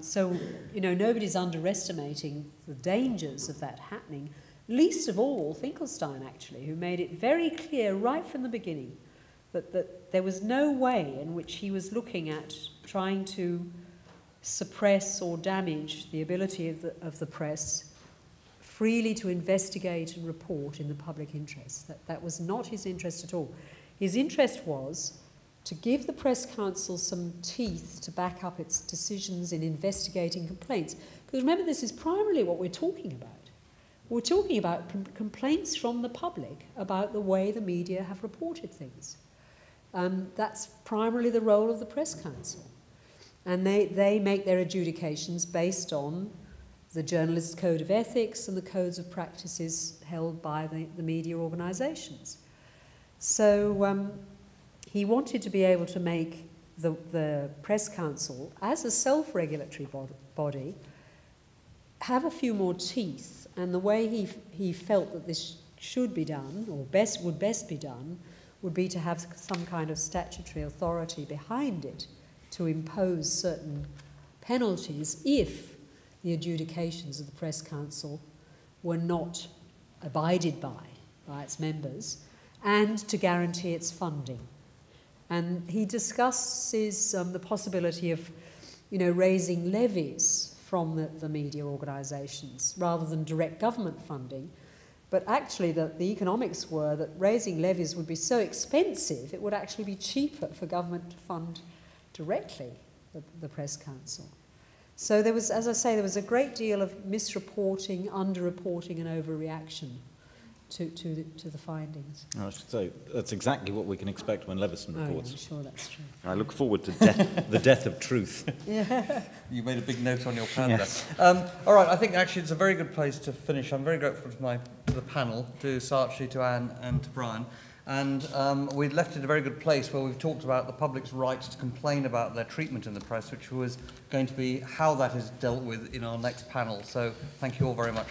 So, you know, nobody's underestimating the dangers of that happening, least of all Finkelstein, actually, who made it very clear right from the beginning that there was no way in which he was looking at trying to suppress or damage the ability of the press freely to investigate and report in the public interest. That was not his interest at all. His interest was to give the Press Council some teeth to back up its decisions in investigating complaints. Because remember, this is primarily what we're talking about. We're talking about complaints from the public about the way the media have reported things. That's primarily the role of the Press Council. And they make their adjudications based on the Journalist Code of Ethics and the codes of practices held by the media organisations. So he wanted to be able to make the Press Council, as a self-regulatory body, have a few more teeth. And the way he felt that this should be done, or would best be done, would be to have some kind of statutory authority behind it to impose certain penalties if the adjudications of the Press Council were not abided by its members, and to guarantee its funding. And he discusses the possibility of, you know, raising levies from the media organisations rather than direct government funding. But actually the economics were that raising levies would be so expensive, it would actually be cheaper for government to fund directly the Press Council. So there was, as I say, there was a great deal of misreporting, underreporting and overreaction to the findings. I should say, that's exactly what we can expect when LEVESON reports. Yeah, I'm sure that's true. I look forward to the death of truth. Yeah. You made a big note on your plan Yes. there. All right, I think actually it's a very good place to finish. I'm very grateful to the panel, to Saatchi, to Anne and to Brian. And we'd left it in a very good place where we've talked about the public's right to complain about their treatment in the press, which was going to be how that is dealt with in our next panel. So thank you all very much.